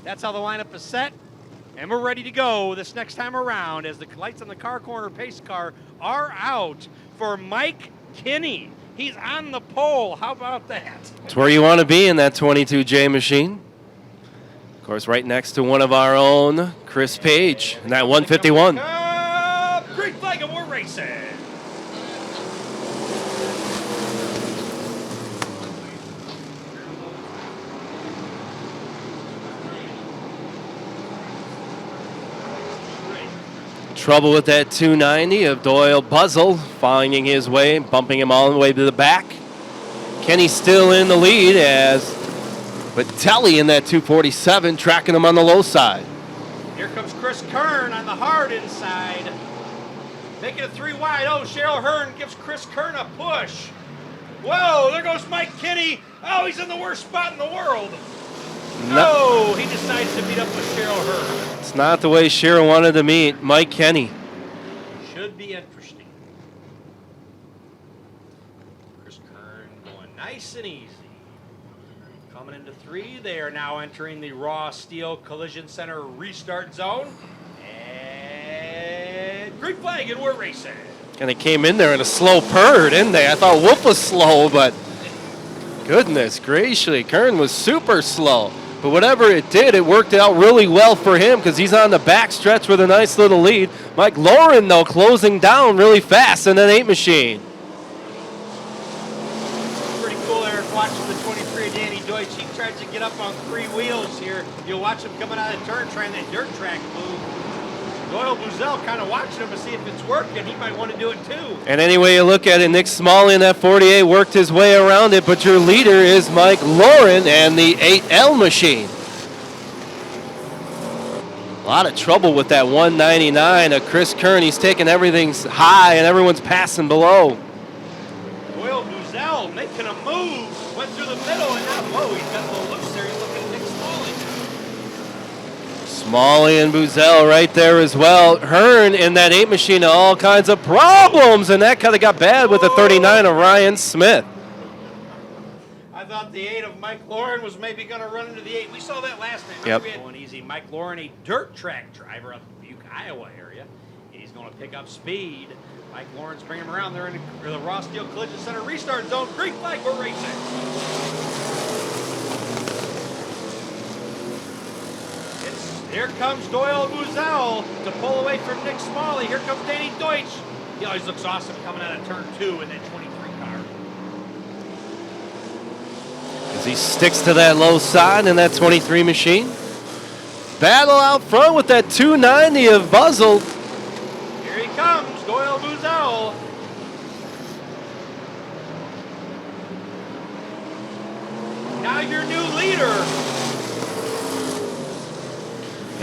That's how the lineup is set. And we're ready to go this next time around as the lights on the car corner pace car are out for Mike Kinney. He's on the pole. How about that? It's where you want to be in that 22J machine. Of course, right next to one of our own, Chris Page, in that 151. Green flag and we're racing. Trouble with that 290 of Doyle Buzzle, finding his way, bumping him all the way to the back. Kenny still in the lead but Telly in that 247 tracking him on the low side. Here comes Chris Kern on the hard inside. Making it 3 wide. Oh, Cheryl Hearn gives Chris Kern a push. Whoa, there goes Mike Kinney. Oh, he's in the worst spot in the world. No, he decides to meet up with Cheryl Hearn. It's not the way Cheryl wanted to meet Mike Kenny. Should be interesting. Chris Kern going nice and easy. Coming into 3, they are now entering the Raw Steel Collision Center restart zone. And green flag, and we're racing. And they came in there in a slow purr, didn't they? I thought Wolf was slow, but goodness gracious, Kern was super slow. But whatever it did, it worked out really well for him because he's on the back stretch with a nice little lead. Mike Lauren, though, closing down really fast in that 8 machine. Pretty cool, Eric, watching the 23 of Danny Deutsch. He tries to get up on 3 wheels here. You'll watch him coming out of the turn trying that dirt track move. Doyle Buzzell kind of watching him to see if it's working. He might want to do it too. And any way you look at it, Nick Smalley in that 48 worked his way around it, but your leader is Mike Lauren and the 8L machine. A lot of trouble with that 199 of Chris Kern. He's taking everything high and everyone's passing below. Doyle Buzzell making a move, went through the middle, and now, whoa, he's got a little loose there. He's looking at Nick Smalley. Smalley and Buzzell right there as well. Hearn in that 8 machine, all kinds of problems, and that kind of got bad with the 39 of Ryan Smith. I thought the 8 of Mike Lauren was maybe going to run into the 8. We saw that last night. Yep. Going easy. Mike Lauren, a dirt track driver up the Butte, Iowa area. He's going to pick up speed. Mike Lauren's bringing him around there in the Raw Steel Collision Center restart zone. Green flag, we're racing. Here comes Doyle Buzzell to pull away from Nick Smalley. Here comes Danny Deutsch. He always looks awesome coming out of turn 2 in that 23 car. As he sticks to that low side in that 23 machine. Battle out front with that 290 of Buzzell. Here he comes, Doyle Buzzell. Now your new leader.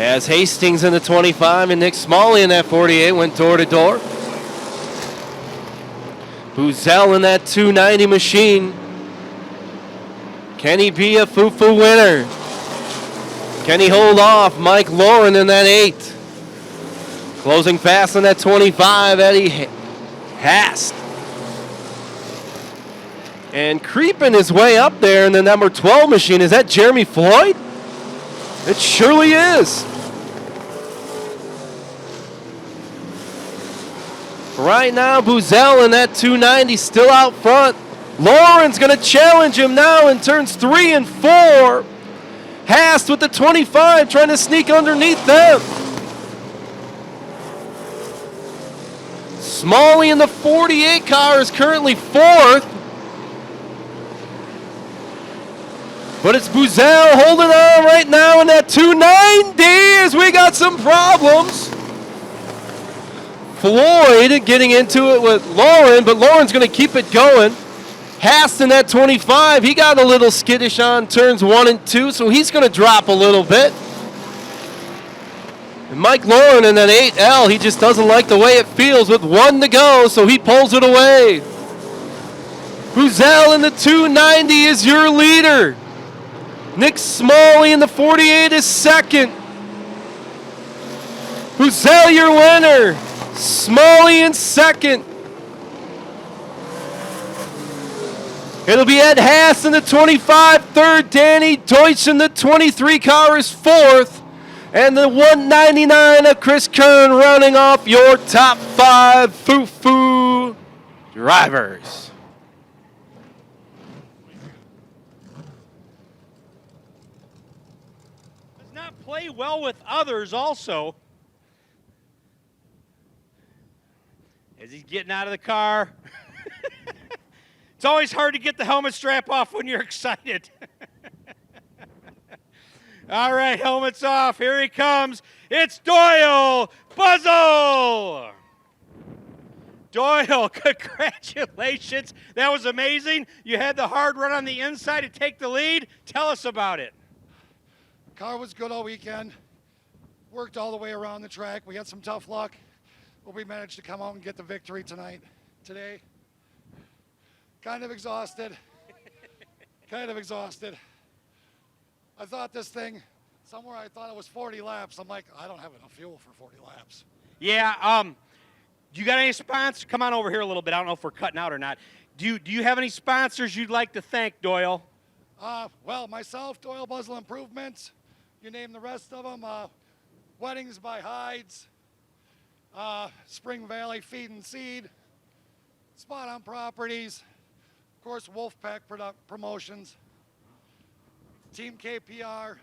As Hastings in the 25 and Nick Smalley in that 48 went door to door. Buzzell in that 290 machine. Can he be a FOO winner? Can he hold off Mike Lauren in that 8? Closing fast in that 25, Eddie Hast. And creeping his way up there in the number 12 machine. Is that Jeremy Floyd? It surely is. Right now, Buzzell in that 290 still out front. Lauren's going to challenge him now in turns 3 and 4. Hast with the 25 trying to sneak underneath them. Smalley in the 48 car is currently 4th. But it's Buzzell holding on right now in that 290 as we got some problems. Floyd getting into it with Lauren, but Lauren's going to keep it going. Hast in that 25, he got a little skittish on turns 1 and 2, so he's going to drop a little bit. And Mike Lauren in that 8L, he just doesn't like the way it feels with 1 to go, so he pulls it away. Buzzell in the 290 is your leader. Nick Smalley in the 48 is 2nd. Buzzell your winner. Smalley in 2nd. It'll be Ed Haas in the 25, third. Danny Deutsch in the 23 car is fourth. And the 199 of Chris Kern rounding off your top 5 FOO drivers. Does not play well with others also. As he's getting out of the car. It's always hard to get the helmet strap off when you're excited. All right, helmet's off. Here he comes. It's Doyle Buzzle. Doyle, congratulations. That was amazing. You had the hard run on the inside to take the lead. Tell us about it. Car was good all weekend. Worked all the way around the track. We had some tough luck, but we managed to come out and get the victory today. Kind of exhausted. I thought this thing, somewhere I thought it was 40 laps. I'm like, I don't have enough fuel for 40 laps. Yeah, you got any sponsors? Come on over here a little bit. I don't know if we're cutting out or not. Do you have any sponsors you'd like to thank, Doyle? Well, myself, Doyle Buzzle Improvements. You name the rest of them. Weddings by Hides. Spring Valley Feed and Seed. Spot On Properties. Of course, Wolfpack Promotions. Team KPR.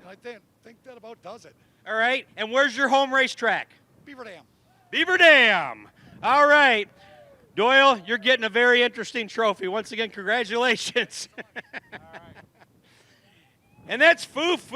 And I think that about does it. All right, and where's your home racetrack? Beaver Dam. Beaver Dam. All right. Doyle, you're getting a very interesting trophy. Once again, congratulations. All right. And that's FOO.